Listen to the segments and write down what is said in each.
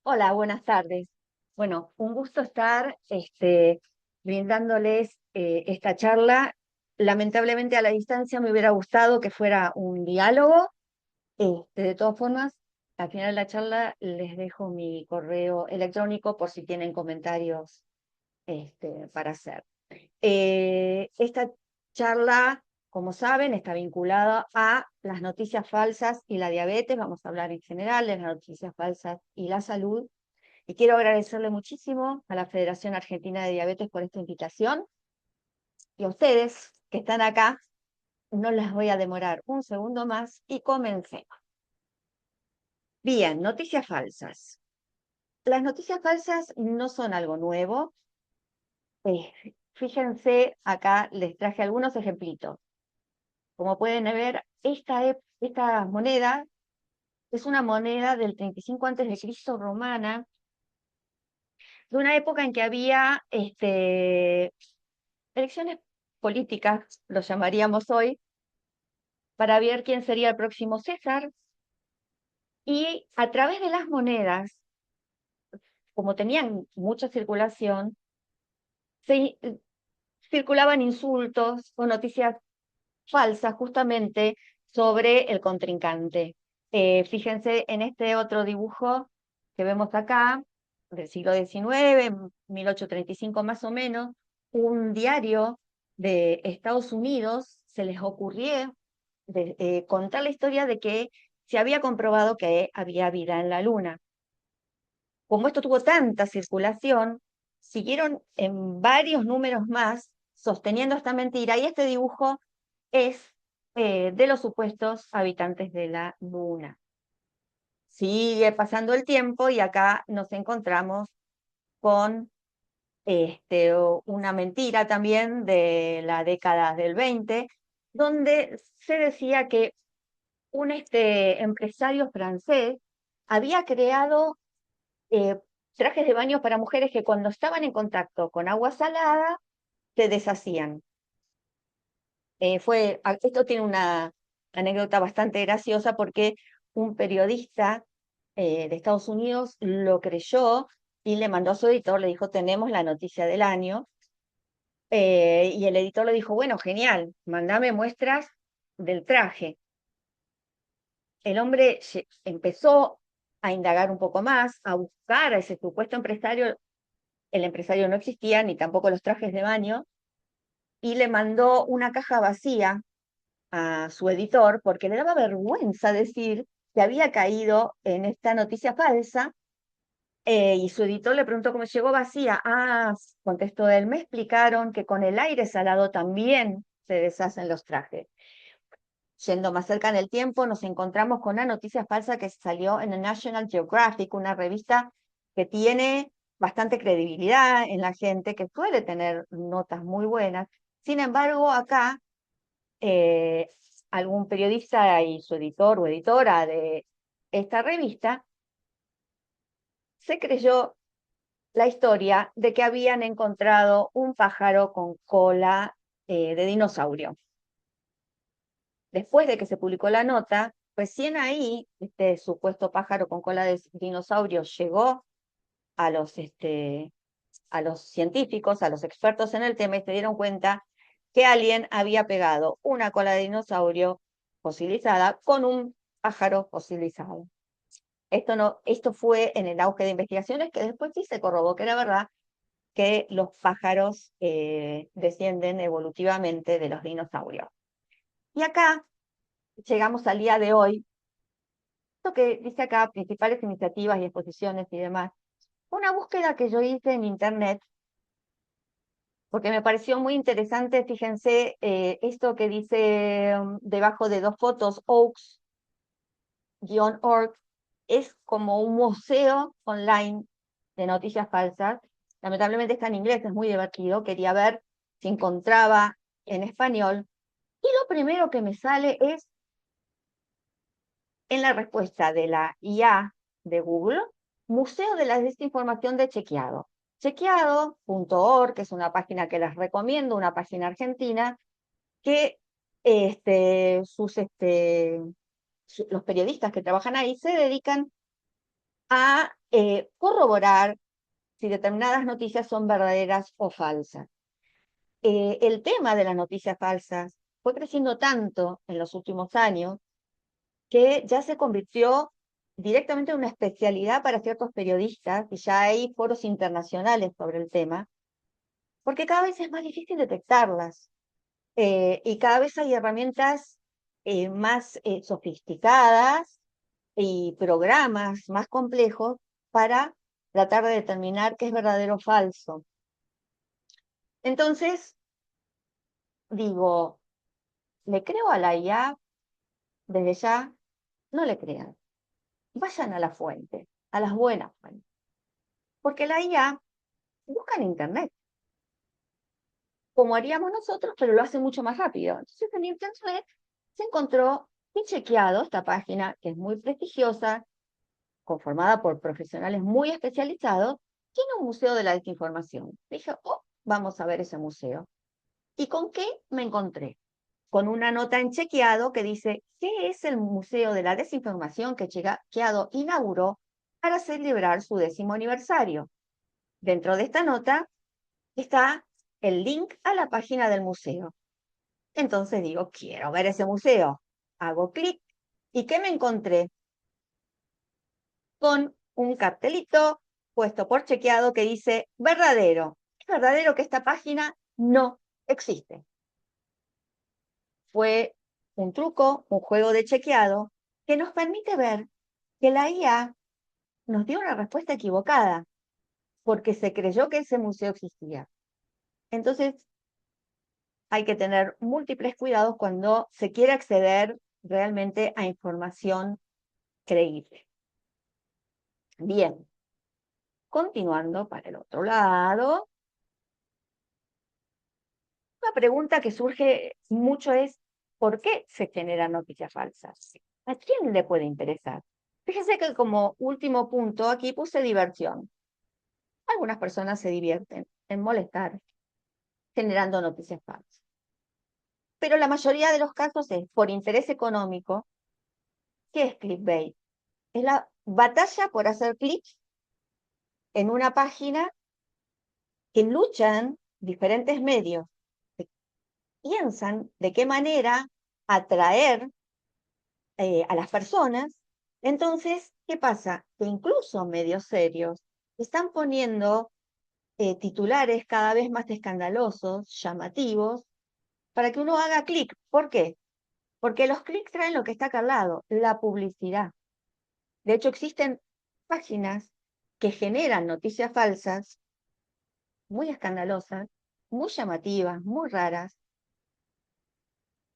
Hola, buenas tardes. Bueno, un gusto estar brindándoles esta charla. Lamentablemente a la distancia me hubiera gustado que fuera un diálogo. De todas formas, al final de la charla les dejo mi correo electrónico por si tienen comentarios para hacer. Esta charla, como saben, está vinculada a las noticias falsas y la diabetes. Vamos a hablar en general de las noticias falsas y la salud. Y quiero agradecerle muchísimo a la Federación Argentina de Diabetes por esta invitación. Y a ustedes que están acá, no les voy a demorar un segundo más y comencemos. Bien, noticias falsas. Las noticias falsas no son algo nuevo. Fíjense, acá les traje algunos ejemplitos. Como pueden ver, esta moneda es una moneda del 35 a.C. romana, de una época en que había elecciones políticas, lo llamaríamos hoy, para ver quién sería el próximo César, y a través de las monedas, como tenían mucha circulación, se circulaban insultos o noticias falsas justamente sobre el contrincante. Fíjense en este otro dibujo que vemos acá, del siglo XIX, 1835 más o menos, un diario de Estados Unidos se les ocurrió contar la historia de que se había comprobado que había vida en la Luna. Como esto tuvo tanta circulación, siguieron en varios números más sosteniendo esta mentira, y este dibujo es de los supuestos habitantes de la Luna. Sigue pasando el tiempo y acá nos encontramos con una mentira también de la década del 20, donde se decía que un empresario francés había creado eh, trajes de baño para mujeres que cuando estaban en contacto con agua salada se deshacían. Esto tiene una anécdota bastante graciosa porque un periodista de Estados Unidos lo creyó y le mandó a su editor, le dijo, tenemos la noticia del año. Y el editor le dijo, bueno, genial, mandame muestras del traje. El hombre empezó a indagar un poco más, a buscar a ese supuesto empresario. El empresario no existía, ni tampoco los trajes de baño, y le mandó una caja vacía a su editor porque le daba vergüenza decir que había caído en esta noticia falsa. Y su editor le preguntó cómo llegó vacía. Ah, contestó él, me explicaron que con el aire salado también se deshacen los trajes. Yendo más cerca en el tiempo, nos encontramos con una noticia falsa que salió en el National Geographic, una revista que tiene bastante credibilidad en la gente, que suele tener notas muy buenas. Sin embargo, acá eh, algún periodista y su editor o editora de esta revista se creyó la historia de que habían encontrado un pájaro con cola de dinosaurio. Después de que se publicó la nota, recién ahí este supuesto pájaro con cola de dinosaurio llegó a a los científicos, a los expertos en el tema, y se dieron cuenta que alguien había pegado una cola de dinosaurio fosilizada con un pájaro fosilizado. Esto fue en el auge de investigaciones que después sí se corroboró que era verdad que los pájaros descienden evolutivamente de los dinosaurios. Y acá llegamos al día de hoy. Esto que dice acá, principales iniciativas y exposiciones y demás, una búsqueda que yo hice en internet, porque me pareció muy interesante. Fíjense, esto que dice debajo de dos fotos, oaks-org, es como un museo online de noticias falsas. Lamentablemente está en inglés, es muy divertido. Quería ver si encontraba en español. Y lo primero que me sale es en la respuesta de la IA de Google, Museo de la Desinformación de Chequeado. Chequeado.org, que es una página que les recomiendo, una página argentina, que sus los periodistas que trabajan ahí se dedican a corroborar si determinadas noticias son verdaderas o falsas. El tema de las noticias falsas fue creciendo tanto en los últimos años que ya se convirtió directamente en una especialidad para ciertos periodistas y ya hay foros internacionales sobre el tema, porque cada vez es más difícil detectarlas y cada vez hay herramientas más sofisticadas y programas más complejos para tratar de determinar qué es verdadero o falso. Entonces, digo, ¿le creo a la IA? Desde ya, no le crean. Vayan a la fuente, a las buenas fuentes. Porque la IA busca en Internet, como haríamos nosotros, pero lo hace mucho más rápido. Entonces, en Internet se encontró y chequeado esta página, que es muy prestigiosa, conformada por profesionales muy especializados, tiene un museo de la desinformación. Dije, oh, vamos a ver ese museo. ¿Y con qué me encontré? Con una nota en Chequeado que dice, ¿qué es el Museo de la Desinformación que Chequeado inauguró para celebrar su 10º aniversario? Dentro de esta nota está el link a la página del museo. Entonces digo, quiero ver ese museo. Hago clic. ¿Y qué me encontré? Con un cartelito puesto por Chequeado que dice, verdadero. Es verdadero que esta página no existe. Fue un truco, un juego de Chequeado, que nos permite ver que la IA nos dio una respuesta equivocada, porque se creyó que ese museo existía. Entonces, hay que tener múltiples cuidados cuando se quiere acceder realmente a información creíble. Bien, continuando para el otro lado, una pregunta que surge mucho es, ¿por qué se generan noticias falsas? ¿A quién le puede interesar? Fíjense que como último punto aquí puse diversión. Algunas personas se divierten en molestar generando noticias falsas. Pero la mayoría de los casos es por interés económico. ¿Qué es clickbait? Es la batalla por hacer clic en una página que luchan diferentes medios, que piensan de qué manera atraer a las personas. Entonces, ¿qué pasa? Que incluso medios serios están poniendo titulares cada vez más escandalosos, llamativos, para que uno haga clic. ¿Por qué? Porque los clics traen lo que está acá al lado, la publicidad. De hecho, existen páginas que generan noticias falsas, muy escandalosas, muy llamativas, muy raras,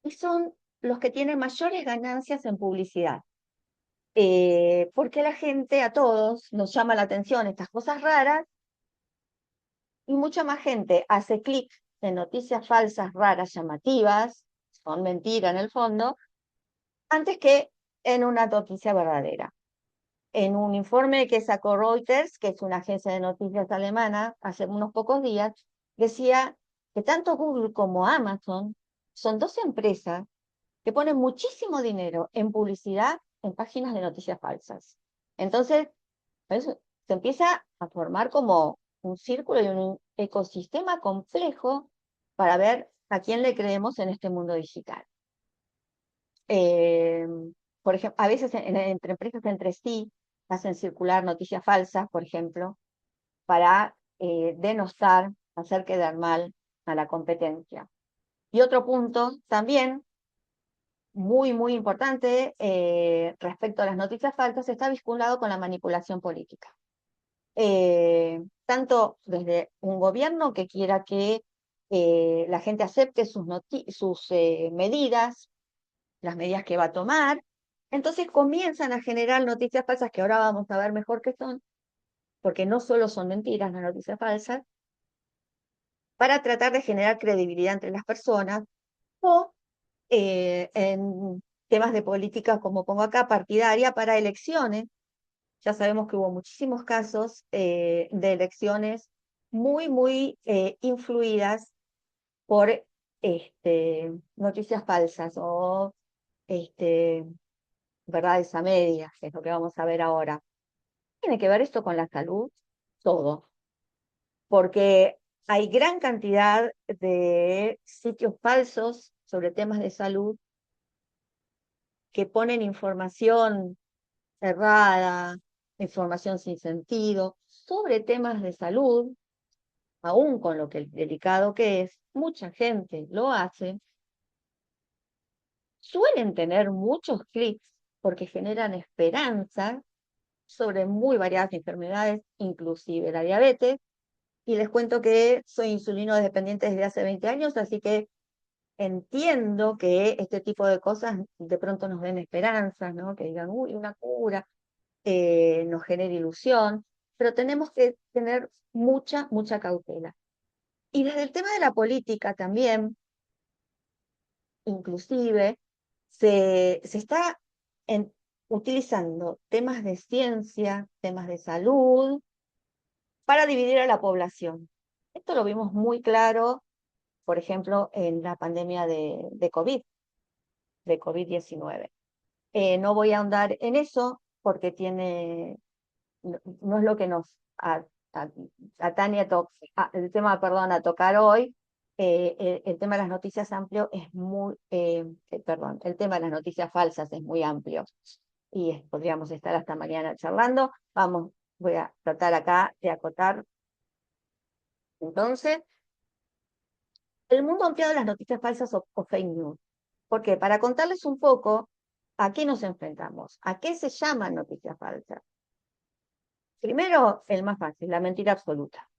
y son los que tienen mayores ganancias en publicidad. Porque la gente, a todos, nos llama la atención estas cosas raras, y mucha más gente hace clic en noticias falsas, raras, llamativas, son mentiras en el fondo, antes que en una noticia verdadera. En un informe que sacó Reuters, que es una agencia de noticias alemana, hace unos pocos días, decía que tanto Google como Amazon son dos empresas que ponen muchísimo dinero en publicidad en páginas de noticias falsas. Entonces, eso, se empieza a formar como un círculo y un ecosistema complejo para ver a quién le creemos en este mundo digital. Eh, por ejemplo, a veces entre empresas entre sí hacen circular noticias falsas, por ejemplo, para denostar, hacer quedar mal a la competencia. Y otro punto también muy, muy importante respecto a las noticias falsas está vinculado con la manipulación política. Tanto desde un gobierno que quiera que la gente acepte sus medidas, las medidas que va a tomar, entonces comienzan a generar noticias falsas que ahora vamos a ver mejor qué son, porque no solo son mentiras las noticias falsas, para tratar de generar credibilidad entre las personas o en temas de política, como pongo acá, partidaria para elecciones. Ya sabemos que hubo muchísimos casos de elecciones muy, muy influidas por noticias falsas o este, verdades a medias, que es lo que vamos a ver ahora. ¿Tiene que ver esto con la salud? Todo, porque hay gran cantidad de sitios falsos sobre temas de salud que ponen información errada, información sin sentido, sobre temas de salud, aún con lo que delicado que es, mucha gente lo hace, suelen tener muchos clics porque generan esperanza sobre muy variadas enfermedades, inclusive la diabetes, y les cuento que soy insulino dependiente desde hace 20 años, así que entiendo que este tipo de cosas de pronto nos den esperanzas, ¿no? Que digan, uy, una cura, nos genera ilusión, pero tenemos que tener mucha, mucha cautela. Y desde el tema de la política también, inclusive, se está utilizando temas de ciencia, temas de salud, para dividir a la población. Esto lo vimos muy claro, por ejemplo, en la pandemia de COVID, de COVID-19. No voy a ahondar en eso porque no es lo que nos a- atañe el tema, perdón, a tocar hoy. El tema de las noticias amplio es muy, perdón, el tema de las noticias falsas es muy amplio y podríamos estar hasta mañana charlando. Vamos, voy a tratar acá de acotar. Entonces, el mundo ampliado de las noticias falsas o fake news. Porque para contarles un poco a qué nos enfrentamos, a qué se llaman noticias falsas. Primero, el más fácil, la mentira absoluta.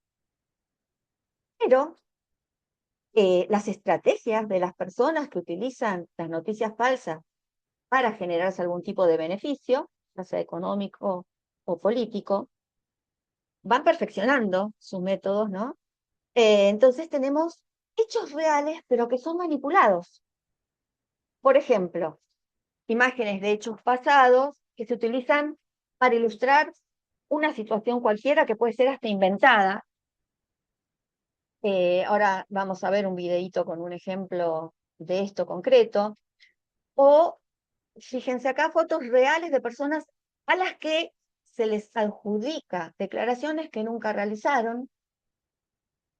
Pero las estrategias de las personas que utilizan las noticias falsas para generarse algún tipo de beneficio, ya sea económico o político, van perfeccionando sus métodos, ¿no? Entonces tenemos hechos reales, pero que son manipulados. Por ejemplo, imágenes de hechos pasados que se utilizan para ilustrar una situación cualquiera que puede ser hasta inventada. Ahora vamos a ver un videíto con un ejemplo de esto concreto. O, fíjense acá, fotos reales de personas a las que se les adjudica declaraciones que nunca realizaron.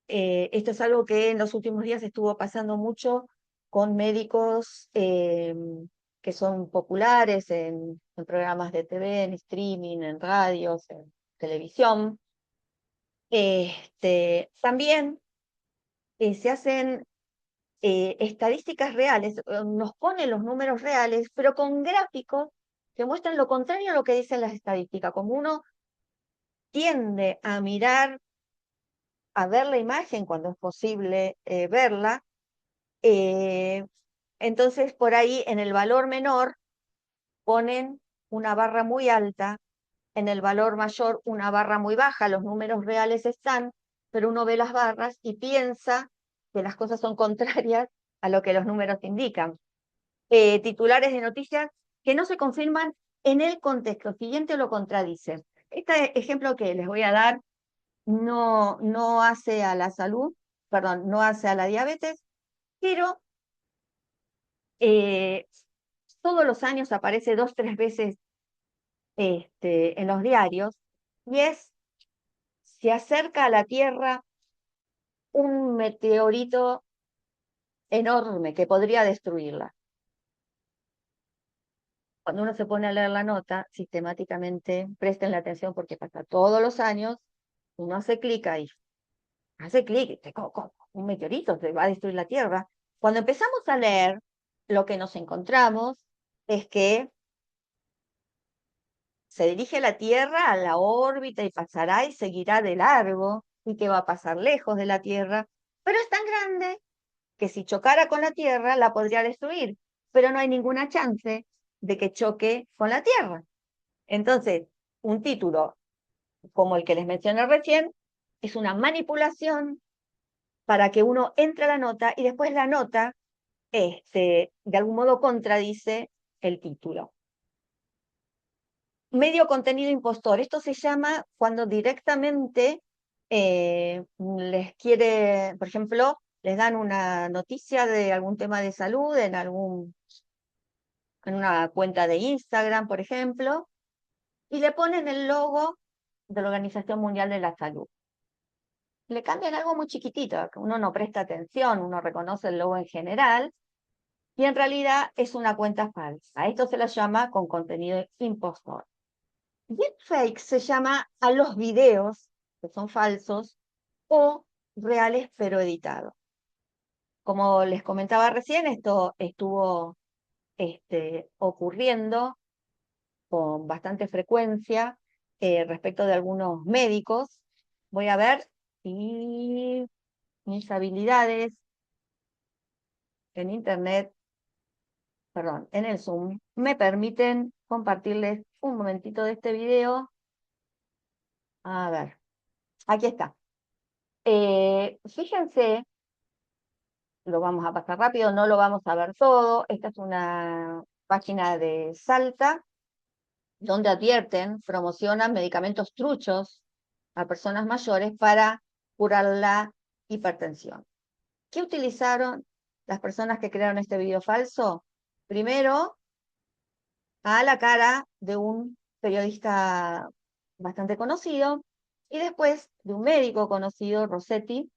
Esto es algo que en los últimos días estuvo pasando mucho con médicos que son populares en programas de TV, en streaming, en radios, en televisión. También se hacen estadísticas reales, nos ponen los números reales, pero con gráficos que muestran lo contrario a lo que dicen las estadísticas. Como uno tiende a mirar, a ver la imagen cuando es posible verla, eh, entonces por ahí en el valor menor ponen una barra muy alta, en el valor mayor una barra muy baja, los números reales están, pero uno ve las barras y piensa que las cosas son contrarias a lo que los números indican. Titulares de noticias que no se confirman en el contexto siguiente lo contradicen. Este ejemplo que les voy a dar no hace a la salud, perdón, no hace a la diabetes, pero eh, todos los años aparece 2, 3 veces en los diarios, y se acerca a la Tierra un meteorito enorme que podría destruirla. Cuando uno se pone a leer la nota, sistemáticamente, presten la atención porque pasa todos los años, uno hace clic ahí, hace clic, un meteorito se va a destruir la Tierra. Cuando empezamos a leer, lo que nos encontramos es que se dirige la Tierra a la órbita y pasará y seguirá de largo, y que va a pasar lejos de la Tierra, pero es tan grande que si chocara con la Tierra la podría destruir, pero no hay ninguna chance de que choque con la Tierra. Entonces, un título como el que les mencioné recién es una manipulación para que uno entre a la nota y después la nota de algún modo contradice el título. Medio contenido impostor. Esto se llama cuando directamente les quiere, por ejemplo, les dan una noticia de algún tema de salud en en una cuenta de Instagram, por ejemplo, y le ponen el logo de la Organización Mundial de la Salud. Le cambian algo muy chiquitito, que uno no presta atención, uno reconoce el logo en general, y en realidad es una cuenta falsa. A esto se lo llama con contenido impostor. Deepfake se llama a los videos que son falsos o reales pero editados. Como les comentaba recién, esto estuvo ocurriendo con bastante frecuencia respecto de algunos médicos. Voy a ver si mis habilidades en Internet, perdón, en el Zoom, me permiten compartirles un momentito de este video. A ver, aquí está. Fíjense, lo vamos a pasar rápido, no lo vamos a ver todo. Esta es una página de Salta, donde advierten, promocionan medicamentos truchos a personas mayores para curar la hipertensión. ¿Qué utilizaron las personas que crearon este video falso? Primero, a la cara de un periodista bastante conocido y después de un médico conocido, Rossetti.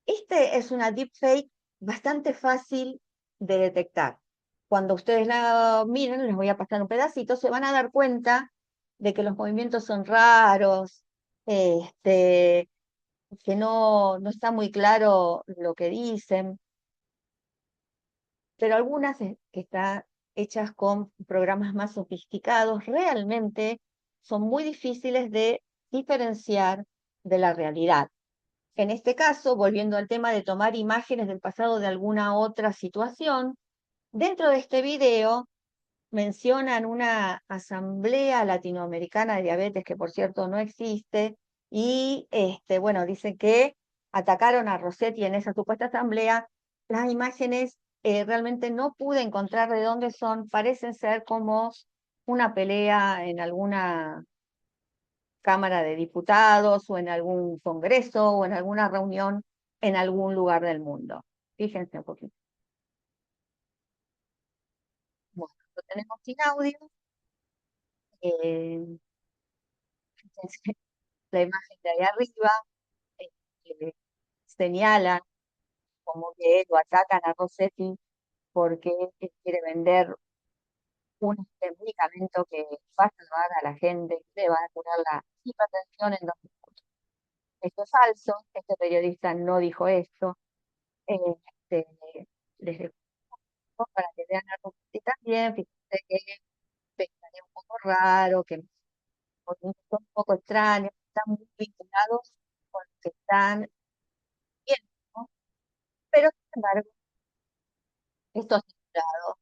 Este es una deepfake bastante fácil de detectar. Cuando ustedes la miren, les voy a pasar un pedacito, se van a dar cuenta de que los movimientos son raros, que no está muy claro lo que dicen, pero algunas que están hechas con programas más sofisticados realmente son muy difíciles de diferenciar de la realidad. En este caso, volviendo al tema de tomar imágenes del pasado de alguna otra situación, dentro de este video mencionan una asamblea latinoamericana de diabetes que por cierto no existe y bueno, dicen que atacaron a Rossetti en esa supuesta asamblea. Las imágenes realmente no pude encontrar de dónde son, parecen ser como una pelea en alguna Cámara de Diputados o en algún congreso o en alguna reunión en algún lugar del mundo. Fíjense un poquito. Bueno, lo tenemos sin audio. eh, fíjense la imagen de ahí arriba, eh, señalan como que lo atacan a Rossetti porque él quiere vender un medicamento que va a salvar a la gente, que le va a curar la hipertensión en 2 minutos. Esto es falso, este periodista no dijo esto. Este, les para que vean algo así también, fíjense que pensaría un poco raro, que son un poco extraños, están muy vinculados con lo que están viendo, ¿no? Pero sin embargo, esto asegurado,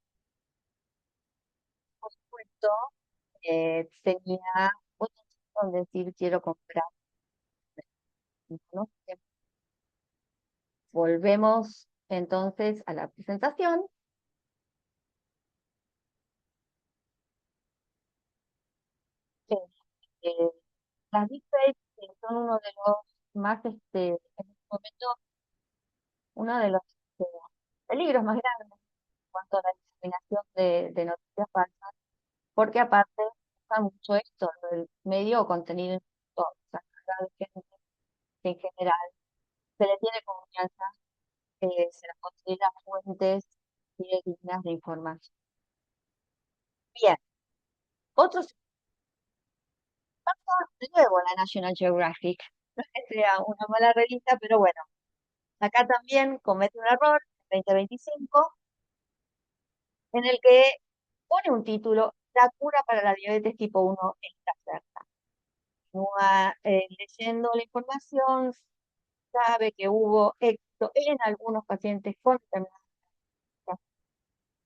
por supuesto, tenía otra opción de decir quiero comprar, ¿no? Volvemos entonces a la presentación. Eh, eh, las deepfakes son uno de los más, en este momento, uno de los eh, peligros más grandes en cuanto a la diseminación de noticias falsas, porque aparte usa mucho esto, el medio o contenido impostor, o sea, cada gente que en general se le tiene confianza, se las considera fuentes dignas de información. Bien, otros luego la National Geographic, no es que sea una mala revista, pero bueno, acá también comete un error, 2025, en el que pone un título, la cura para la diabetes tipo 1 está cerca. Continúa leyendo la información, sabe que hubo éxito en algunos pacientes con determinadas cosas,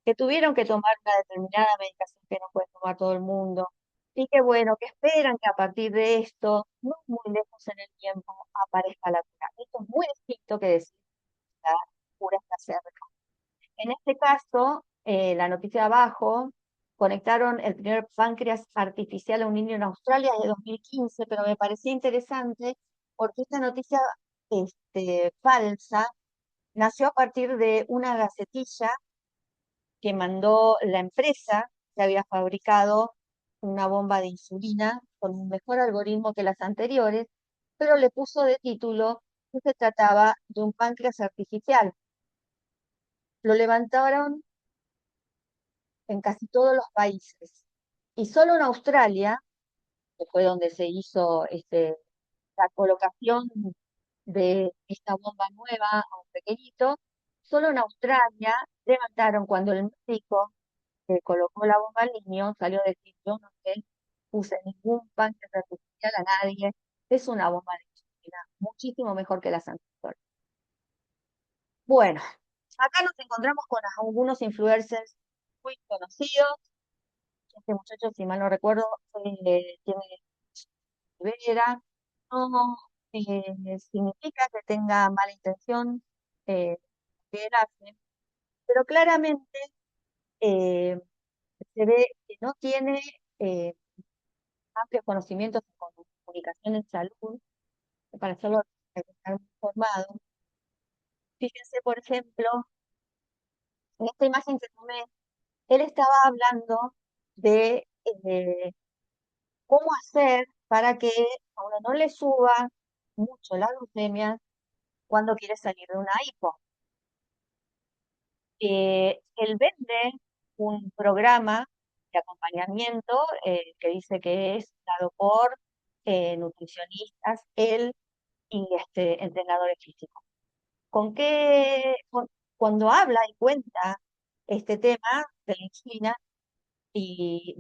que tuvieron que tomar una determinada medicación que no puede tomar todo el mundo, y que bueno, que esperan que a partir de esto, no muy lejos en el tiempo, aparezca la cura. Esto es muy distinto que decir que la cura está cerca. En este caso, la noticia de abajo, conectaron el primer páncreas artificial a un niño en Australia de 2015, pero me parecía interesante porque esta noticia falsa nació a partir de una gacetilla que mandó la empresa que había fabricado una bomba de insulina con un mejor algoritmo que las anteriores, pero le puso de título que se trataba de un páncreas artificial. Lo levantaron en casi todos los países. Y solo en Australia, que fue donde se hizo la colocación de esta bomba nueva a un pequeñito, solo en Australia levantaron cuando el médico que colocó la bomba al niño salió a decir, yo no sé, puse ningún páncreas artificial a nadie, es una bomba de insulina, muchísimo mejor que las anteriores. Bueno, acá nos encontramos con algunos influencers muy conocidos. Este muchacho, si mal no recuerdo, tiene Vera. No significa que tenga mala intención que él hace, pero claramente eh, se ve que no tiene eh, amplios conocimientos en comunicación en salud, para hacerlo hay que estar muy informado. Fíjense, por ejemplo, en esta imagen que tomé, él estaba hablando de cómo hacer para que a uno no le suba mucho la glucemia cuando quiere salir de una hipo. Él vende un programa de acompañamiento que dice que es dado por nutricionistas, él y entrenadores físicos. ¿Con qué? Cuando habla y cuenta este tema de la insulina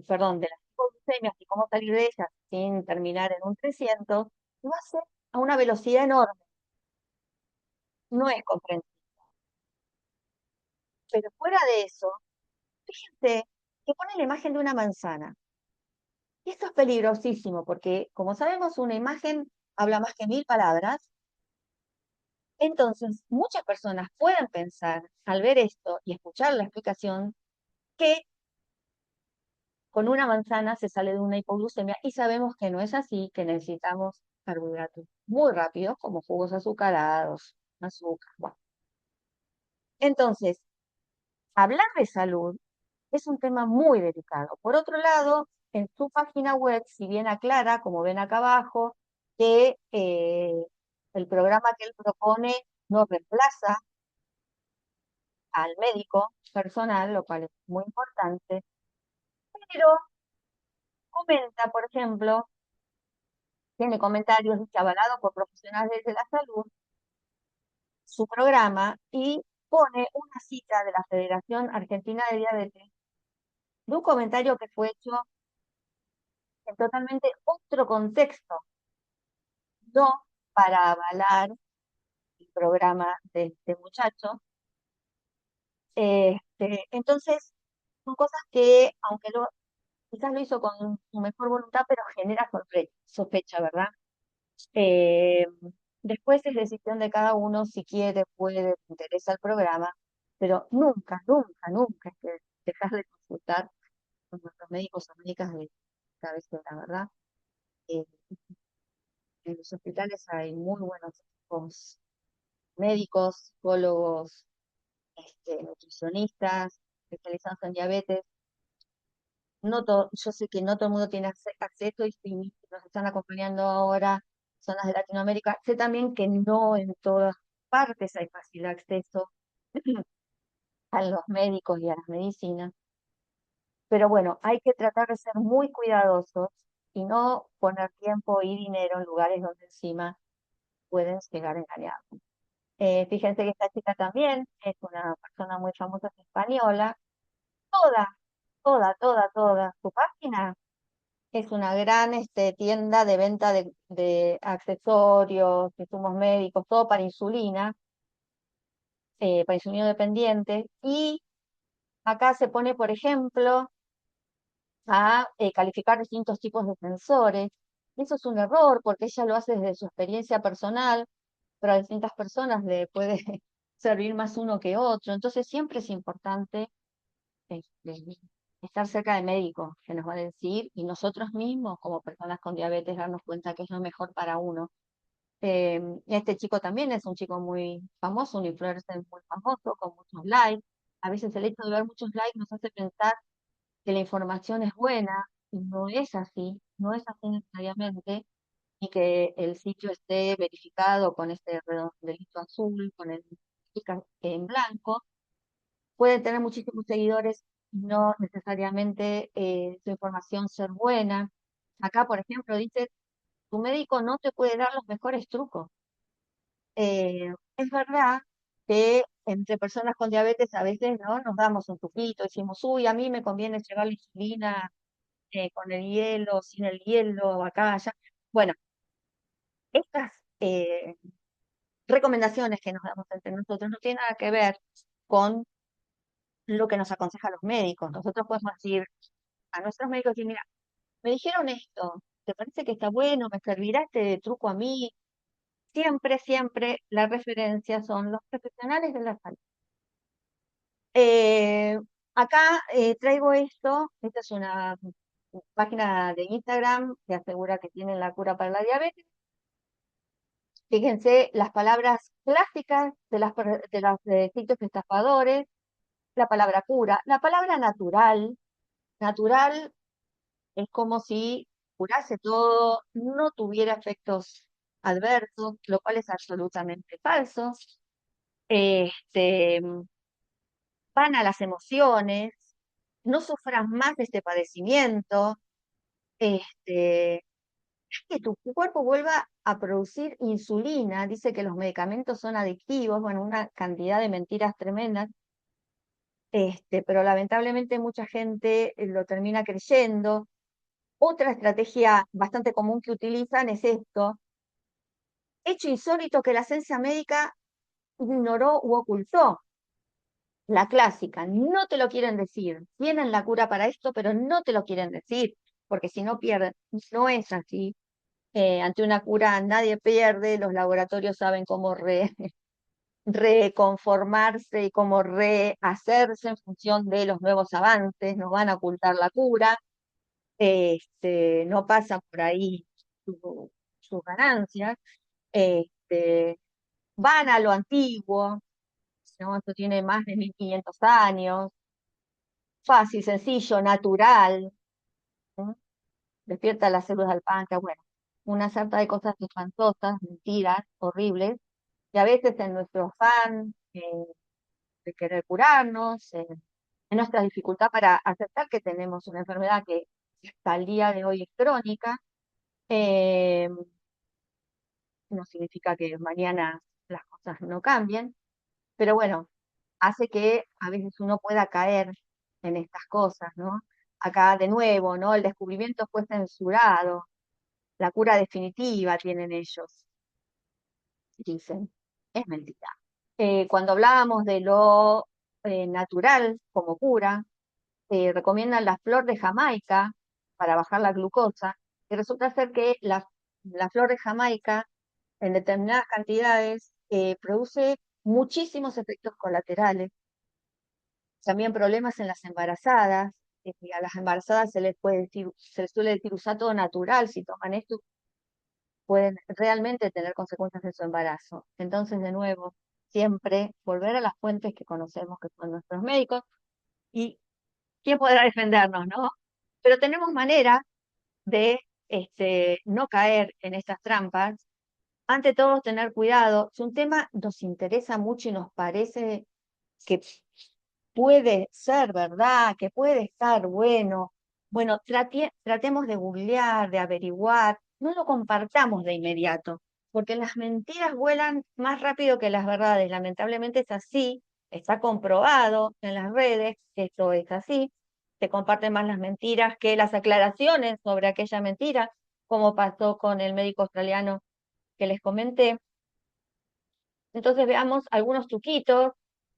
perdón, de las hipoglucemias y cómo salir de ellas sin terminar en un 300, lo hace a una velocidad enorme, no es comprensible. Pero fuera de eso, fíjense que pone la imagen de una manzana. Y esto es peligrosísimo porque, como sabemos, una imagen habla más que 1000 palabras. Entonces, muchas personas pueden pensar, al ver esto y escuchar la explicación, que con una manzana se sale de una hipoglucemia y sabemos que no es así, que necesitamos carbohidratos muy rápidos como jugos azucarados, azúcar. Bueno, entonces, hablar de salud es un tema muy delicado. Por otro lado, en su página web, si bien aclara, como ven acá abajo, que el programa que él propone no reemplaza al médico personal, lo cual es muy importante, pero comenta, por ejemplo, tiene comentarios dice, avalado por profesionales de la salud, su programa, y pone una cita de la Federación Argentina de Diabetes, de un comentario que fue hecho en totalmente otro contexto, no para avalar el programa de este muchacho. Entonces, son cosas que, aunque quizás lo hizo con su mejor voluntad, pero genera sospecha, ¿verdad? Eh, Después es decisión de cada uno si quiere, puede, le interesa el programa, pero nunca, nunca, nunca hay que dejar de consultar con nuestros médicos o médicas de cabecera, ¿verdad? Eh, en los hospitales hay muy buenos equipos médicos, psicólogos, nutricionistas, especializados en diabetes. Yo sé que no todo el mundo tiene acceso y si nos están acompañando ahora zonas de Latinoamérica, sé también que no en todas partes hay fácil acceso a los médicos y a las medicinas, pero bueno, hay que tratar de ser muy cuidadosos y no poner tiempo y dinero en lugares donde encima pueden llegar a engañar. Fíjense que esta chica también es una persona muy famosa, es española, toda, toda su página es una gran tienda de venta de accesorios, insumos médicos, todo para insulina dependiente. Y acá se pone, por ejemplo, a calificar distintos tipos de sensores. Eso es un error porque ella lo hace desde su experiencia personal, pero a distintas personas le puede servir más uno que otro. Entonces siempre es importante este, estar cerca de médicos que nos va a decir y nosotros mismos como personas con diabetes darnos cuenta que es lo mejor para uno. Este chico también es un chico muy famoso, un influencer muy famoso, con muchos likes, a veces el hecho de ver muchos likes nos hace pensar que la información es buena, y no es así, no es así necesariamente, y que el sitio esté verificado con este redondelito azul, con el sticker en blanco. Puede tener muchísimos seguidores y no necesariamente su información ser buena. Acá, por ejemplo, dice, tu médico no te puede dar los mejores trucos. Es verdad que entre personas con diabetes a veces no nos damos un truquito, decimos, uy, a mí me conviene llevar la insulina con el hielo, sin el hielo, acá, allá. Bueno, estas recomendaciones que nos damos entre nosotros no tienen nada que ver con lo que nos aconsejan los médicos. Nosotros podemos decir a nuestros médicos, y mira, me dijeron esto, ¿te parece que está bueno? ¿Me servirá este truco a mí? Siempre, siempre la referencia son los profesionales de la salud. Eh, acá traigo esto, esta es una página de Instagram que asegura que tienen la cura para la diabetes. Fíjense las palabras clásicas de los sitios estafadores, la palabra cura, la palabra natural. Natural es como si curase todo, no tuviera efectos adversos, lo cual es absolutamente falso. Este, van a las emociones, no sufras más de este padecimiento, este, que tu cuerpo vuelva a producir insulina, dice que los medicamentos son adictivos, bueno, una cantidad de mentiras tremendas, pero lamentablemente mucha gente lo termina creyendo. Otra estrategia bastante común que utilizan es esto, hecho insólito que la ciencia médica ignoró u ocultó. La clásica, no te lo quieren decir. Tienen la cura para esto, pero no te lo quieren decir, porque si no pierden. No es así. Ante una cura nadie pierde, los laboratorios saben cómo reconformarse y cómo rehacerse en función de los nuevos avances, no van a ocultar la cura, no pasa por ahí sus ganancias, este, van a lo antiguo, ¿no? Esto tiene más de 1500 años, fácil, sencillo, natural, ¿no? Despierta las células del páncreas, bueno, una sarta de cosas espantosas, mentiras, horribles, y a veces en nuestro afán de querer curarnos, en nuestra dificultad para aceptar que tenemos una enfermedad que hasta el día de hoy es crónica, eh, no significa que mañana las cosas no cambien, pero bueno, hace que a veces uno pueda caer en estas cosas, ¿no? Acá de nuevo, ¿no? El descubrimiento fue censurado, la cura definitiva tienen ellos, dicen, es mentira. Cuando hablábamos de lo natural como cura, recomiendan la flor de Jamaica para bajar la glucosa, y resulta ser que la flor de Jamaica en determinadas cantidades produce muchísimos efectos colaterales, también problemas en las embarazadas, a las embarazadas se les puede decir, se les suele decir usar todo natural, si toman esto pueden realmente tener consecuencias en su embarazo. Entonces, de nuevo, siempre volver a las fuentes que conocemos, que son nuestros médicos, y quién podrá defendernos, ¿no? Pero tenemos manera de no caer en estas trampas. Ante todo, tener cuidado. Si un tema nos interesa mucho y nos parece que puede ser verdad, que puede estar bueno, bueno, tratemos de googlear, de averiguar, no lo compartamos de inmediato, porque las mentiras vuelan más rápido que las verdades. Lamentablemente es así, está comprobado en las redes que esto es así. Se comparten más las mentiras que las aclaraciones sobre aquella mentira, como pasó con el médico australiano que les comenté. Entonces veamos algunos truquitos.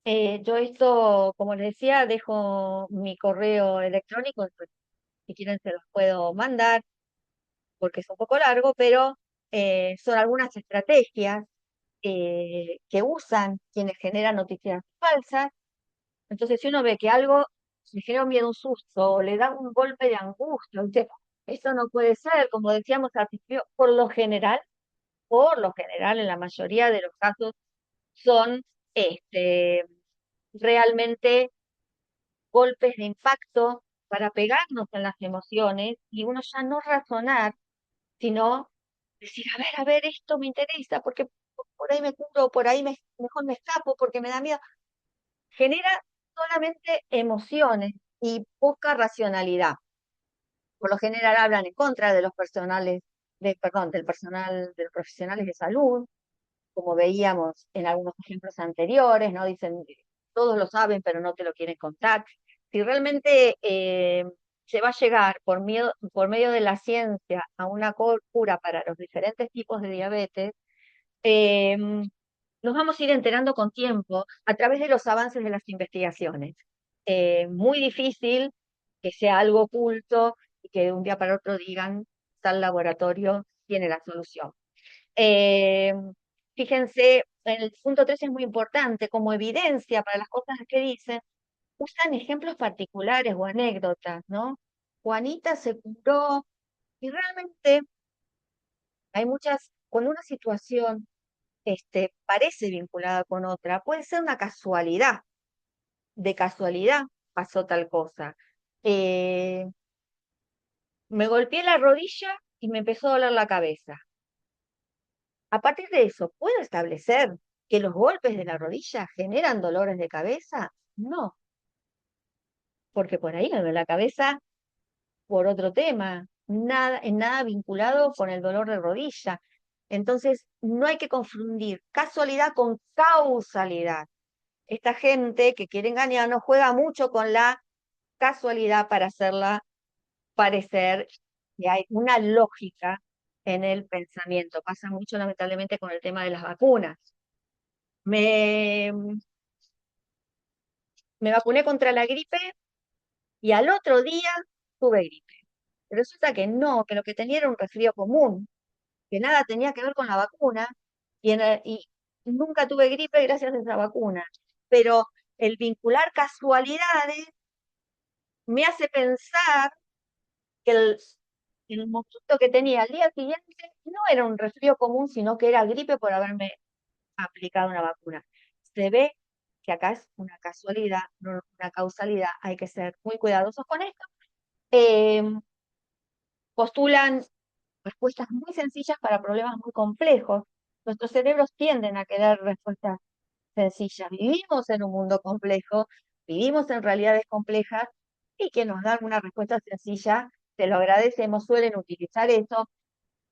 Yo esto, como les decía, dejo mi correo electrónico, pues, si quieren se los puedo mandar, porque es un poco largo, pero son algunas estrategias que usan quienes generan noticias falsas. Entonces, si uno ve que algo le genera un miedo, un susto, o le da un golpe de angustia, dice, eso no puede ser, como decíamos al principio, por lo general, en la mayoría de los casos, son este, realmente golpes de impacto para pegarnos en las emociones y uno ya no razonar, sino decir, a ver, esto me interesa, porque por ahí me curo, por ahí mejor me escapo porque me da miedo. Genera solamente emociones y poca racionalidad. Por lo general hablan en contra de los personales, perdón, del personal, de los profesionales de salud, como veíamos en algunos ejemplos anteriores, ¿no? Dicen, todos lo saben, pero no te lo quieren contar. Si realmente se va a llegar por medio de la ciencia a una cura para los diferentes tipos de diabetes, eh, nos vamos a ir enterando con tiempo a través de los avances de las investigaciones. Muy difícil que sea algo oculto y que de un día para otro digan, tal laboratorio tiene la solución. Eh, Fíjense, en el punto 3 es muy importante, como evidencia para las cosas que dicen, usan ejemplos particulares o anécdotas, ¿no? Juanita se curó y realmente hay muchas, cuando una situación parece vinculada con otra, puede ser una casualidad, de casualidad pasó tal cosa. Eh, Me golpeé la rodilla y me empezó a doler la cabeza. A partir de eso, ¿puedo establecer que los golpes de la rodilla generan dolores de cabeza? No, porque por ahí me duele la cabeza por otro tema, nada, en nada vinculado con el dolor de rodilla. Entonces, no hay que confundir casualidad con causalidad. Esta gente que quiere engañarnos juega mucho con la casualidad para hacerla parecer que hay una lógica en el pensamiento. Pasa mucho, lamentablemente, con el tema de las vacunas. Me, Me vacuné contra la gripe y al otro día tuve gripe. Pero resulta que no, que lo que tenía era un resfrío común, que nada tenía que ver con la vacuna y nunca tuve gripe gracias a esa vacuna. Pero el vincular casualidades me hace pensar que el mosquito que tenía al día siguiente no era un resfrío común, sino que era gripe por haberme aplicado una vacuna. Se ve que acá es una casualidad, no una causalidad. Hay que ser muy cuidadosos con esto. Eh, Postulan respuestas muy sencillas para problemas muy complejos. Nuestros cerebros tienden a querer respuestas sencillas. Vivimos en un mundo complejo, vivimos en realidades complejas y que nos dan una respuesta sencilla, te lo agradecemos, suelen utilizar eso,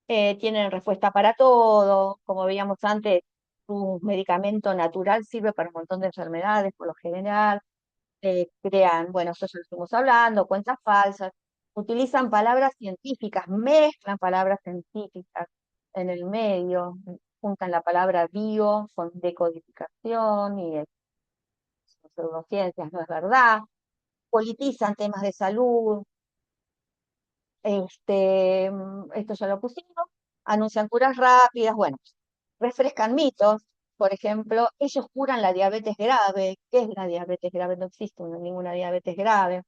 tienen respuesta para todo, como veíamos antes, un medicamento natural sirve para un montón de enfermedades por lo general, crean, bueno, eso ya lo estuvimos hablando, cuentas falsas, utilizan palabras científicas, mezclan palabras científicas en el medio, juntan la palabra bio con decodificación y pseudociencias, no es verdad, politizan temas de salud, esto ya lo pusimos, anuncian curas rápidas, bueno, refrescan mitos, por ejemplo, ellos curan la diabetes grave. ¿Qué es la diabetes grave? No existe ninguna diabetes grave.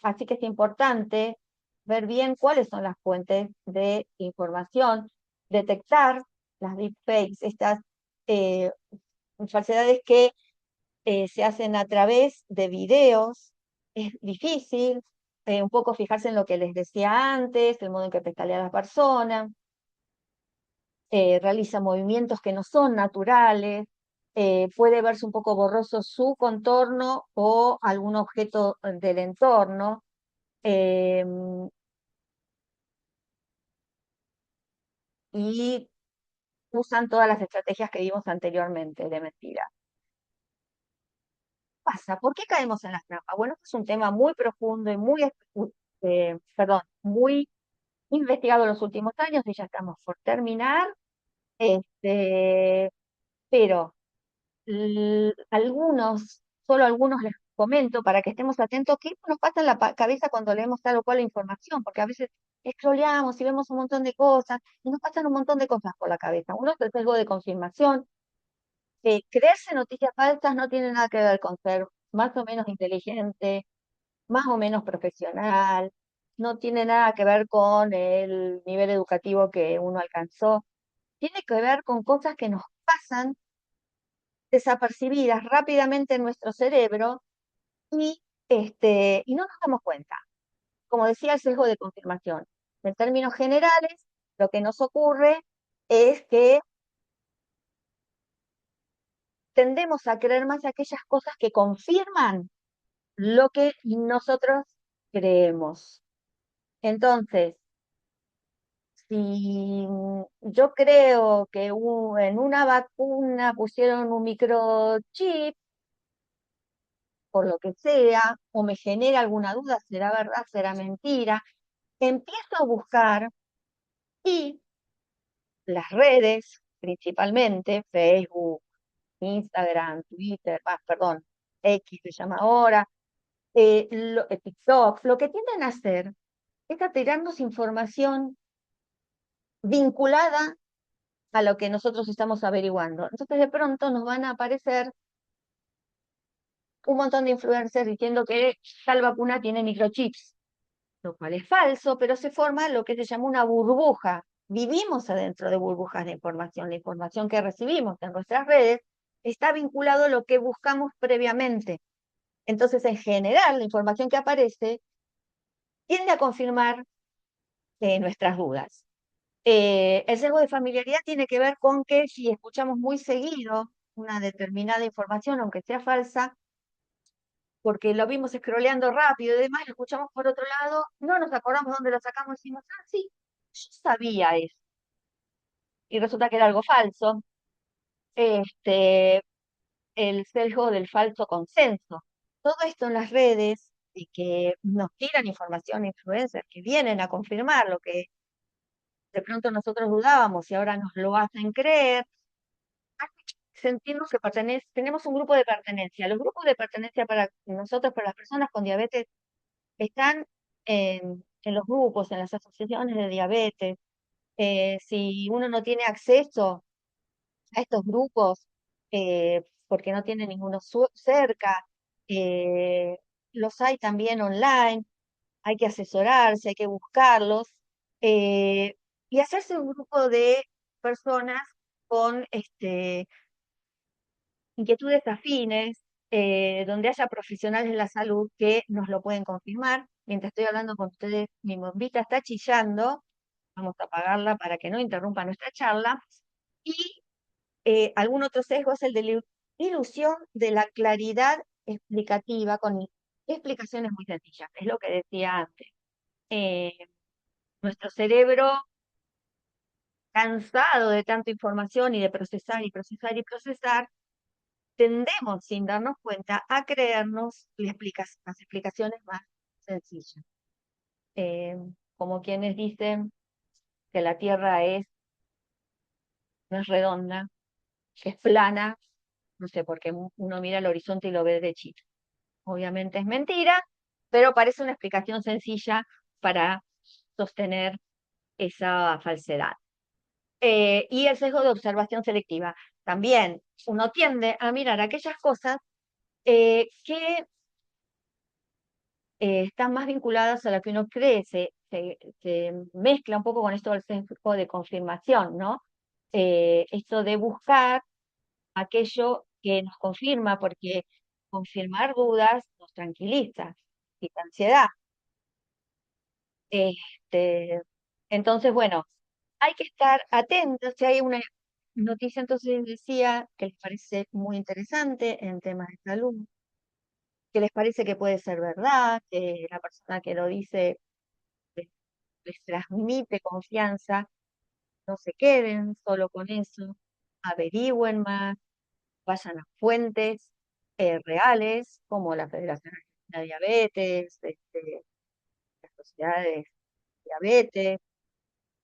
Así que es importante ver bien cuáles son las fuentes de información, detectar las deepfakes, estas eh, falsedades que se hacen a través de videos. Es difícil, un poco fijarse en lo que les decía antes, el modo en que pestalea a la persona, realiza movimientos que no son naturales, puede verse un poco borroso su contorno o algún objeto del entorno. Y usan todas las estrategias que vimos anteriormente de mentira. ¿Qué pasa? ¿Por qué caemos en las trampas? Bueno, este es un tema muy profundo y muy investigado en los últimos años y ya estamos por terminar. Este, pero solo algunos les comento para que estemos atentos qué nos pasa en la cabeza cuando leemos tal o cual información, porque a veces scrolleamos y vemos un montón de cosas y nos pasan un montón de cosas por la cabeza. Uno es el sesgo de confirmación. Creerse noticias falsas no tiene nada que ver con ser más o menos inteligente, más o menos profesional, no tiene nada que ver con el nivel educativo que uno alcanzó, tiene que ver con cosas que nos pasan desapercibidas rápidamente en nuestro cerebro y no nos damos cuenta. Como decía, el sesgo de confirmación. En términos generales, lo que nos ocurre es que tendemos a creer más aquellas cosas que confirman lo que nosotros creemos. Entonces, si yo creo que en una vacuna pusieron un microchip, por lo que sea, o me genera alguna duda, será verdad, será mentira, empiezo a buscar y las redes, principalmente Facebook, Instagram, Twitter, perdón, X se llama ahora, TikTok, lo que tienden a hacer es a tirarnos información vinculada a lo que nosotros estamos averiguando. Entonces de pronto nos van a aparecer un montón de influencers diciendo que tal vacuna tiene microchips, lo cual es falso, pero se forma lo que se llama una burbuja. Vivimos adentro de burbujas de información. La información que recibimos en nuestras redes está vinculado a lo que buscamos previamente. Entonces, en general, la información que aparece tiende a confirmar nuestras dudas. El sesgo de familiaridad tiene que ver con que si escuchamos muy seguido una determinada información, aunque sea falsa, porque lo vimos scrolleando rápido y demás, lo escuchamos por otro lado, no nos acordamos dónde lo sacamos y decimos, ah, sí, yo sabía eso. Y resulta que era algo falso. Este, el sesgo del falso consenso. Todo esto en las redes y que nos tiran información influencers que vienen a confirmar lo que de pronto nosotros dudábamos y ahora nos lo hacen creer, hace sentirnos que tenemos un grupo de pertenencia. Los grupos de pertenencia para nosotros, para las personas con diabetes, están en los grupos, en las asociaciones de diabetes. Si uno no tiene acceso a estos grupos, porque no tiene ninguno cerca, eh, los hay también online, hay que asesorarse, hay que buscarlos, eh, y hacerse un grupo de personas con inquietudes afines, donde haya profesionales de la salud que nos lo pueden confirmar. Mientras estoy hablando con ustedes, mi bombita está chillando, vamos a apagarla para que no interrumpa nuestra charla. Y algún otro sesgo es el de la ilusión de la claridad explicativa con explicaciones muy sencillas. Es lo que decía antes. Eh, Nuestro cerebro, cansado de tanta información y de procesar y procesar y procesar, tendemos, sin darnos cuenta, a creernos las explicaciones más sencillas. Eh, Como quienes dicen que la Tierra no es redonda, que es plana, no sé, porque uno mira al horizonte y lo ve de chico. Obviamente es mentira, pero parece una explicación sencilla para sostener esa falsedad. Y el sesgo de observación selectiva. También uno tiende a mirar aquellas cosas que están más vinculadas a lo que uno cree, se mezcla un poco con esto del sesgo de confirmación, ¿no? Esto de buscar aquello que nos confirma, porque confirmar dudas nos tranquiliza, quita ansiedad. Este, entonces, bueno, hay que estar atentos. Si hay una noticia, entonces decía que les parece muy interesante en temas de salud, que les parece que puede ser verdad, que la persona que lo dice les, les transmite confianza, no se queden solo con eso, averigüen más, vayan a fuentes reales, como la Federación Argentina de Diabetes, las sociedades de diabetes.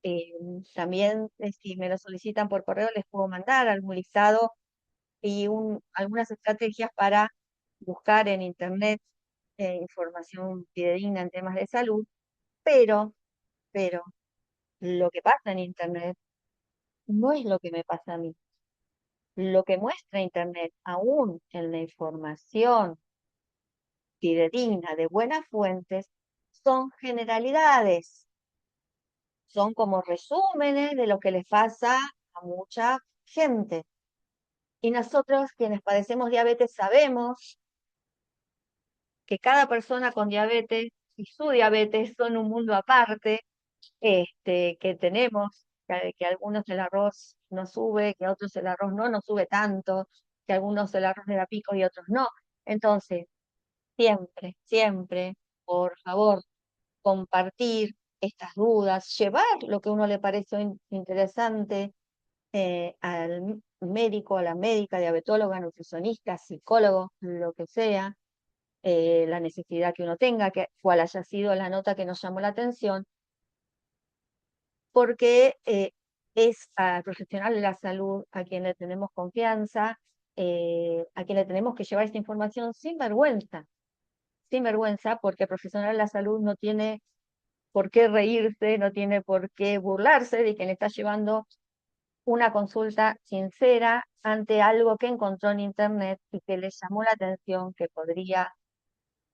Eh, También, si me lo solicitan por correo, les puedo mandar algún listado y algunas estrategias para buscar en Internet información fidedigna en temas de salud, pero, pero lo que pasa en Internet no es lo que me pasa a mí. Lo que muestra Internet, aún en la información fidedigna de buenas fuentes, son generalidades, son como resúmenes de lo que les pasa a mucha gente. Y nosotros, quienes padecemos diabetes, sabemos que cada persona con diabetes y su diabetes son un mundo aparte, que tenemos, que algunos el arroz no sube, que a otros el arroz no nos sube tanto, que a algunos el arroz le da pico y otros no. Entonces, siempre, siempre, por favor, compartir estas dudas, llevar lo que a uno le parece interesante al médico, a la médica, diabetóloga, nutricionista, psicólogo, lo que sea, la necesidad que uno tenga, que, cuál haya sido la nota que nos llamó la atención, porque es al profesional de la salud a quien le tenemos confianza, a quien le tenemos que llevar esta información sin vergüenza, porque el profesional de la salud no tiene por qué reírse, no tiene por qué burlarse de quien le está llevando una consulta sincera ante algo que encontró en internet y que le llamó la atención, que podría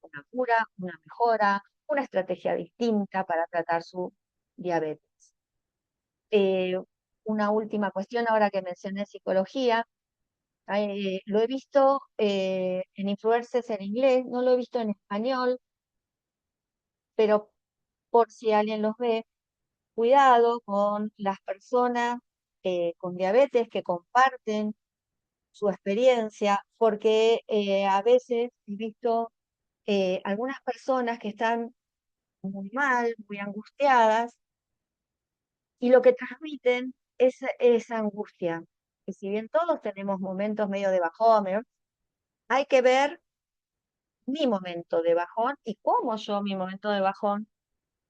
una cura, una mejora, una estrategia distinta para tratar su diabetes. Eh, una última cuestión, ahora que mencioné psicología, lo he visto en influencers en inglés, no lo he visto en español, pero por si alguien los ve, cuidado con las personas con diabetes que comparten su experiencia, porque a veces he visto algunas personas que están muy mal, muy angustiadas, y lo que transmiten es esa angustia. Y si bien todos tenemos momentos medio de bajón, hay que ver mi momento de bajón y cómo yo mi momento de bajón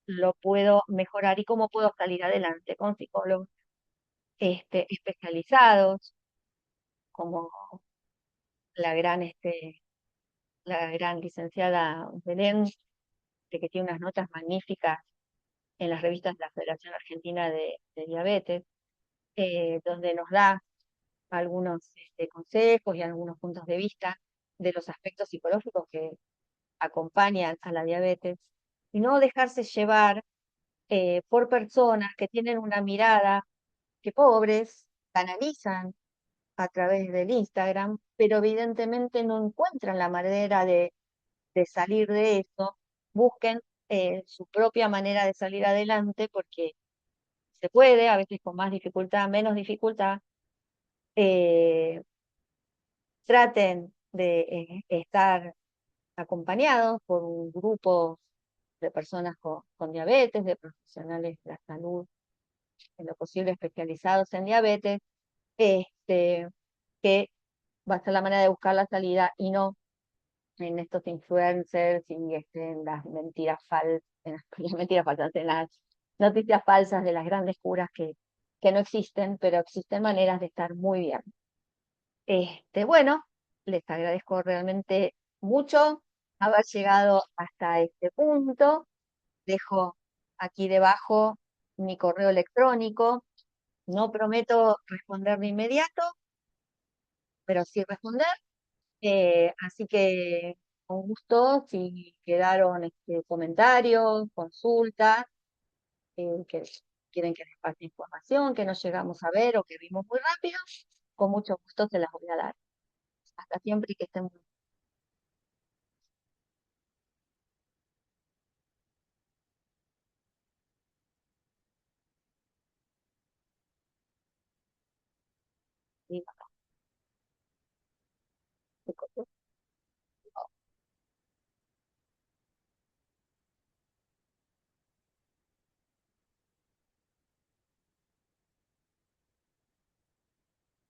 lo puedo mejorar y cómo puedo salir adelante con psicólogos especializados, como la gran, la gran licenciada Belén, que tiene unas notas magníficas en las revistas de la Federación Argentina de Diabetes, donde nos da algunos consejos y algunos puntos de vista de los aspectos psicológicos que acompañan a la diabetes, y no dejarse llevar por personas que tienen una mirada que pobres, canalizan a través del Instagram, pero evidentemente no encuentran la manera de salir de eso, busquen su propia manera de salir adelante, porque se puede, a veces con más dificultad, menos dificultad. eh, Traten de estar acompañados por un grupo de personas con diabetes, de profesionales de la salud, en lo posible especializados en diabetes, este, que va a ser la manera de buscar la salida y no en estos influencers y en las mentiras falsas, en las, las mentiras falsas, en las noticias falsas de las grandes curas que no existen, pero existen maneras de estar muy bien. Bueno, les agradezco realmente mucho haber llegado hasta este punto. Dejo aquí debajo mi correo electrónico. No prometo responder de inmediato, pero sí responder. Así que con gusto, si quedaron comentarios, consultas, que quieren que les pase información, que no llegamos a ver o que vimos muy rápido, con mucho gusto se las voy a dar. Hasta siempre y que estén muy bien.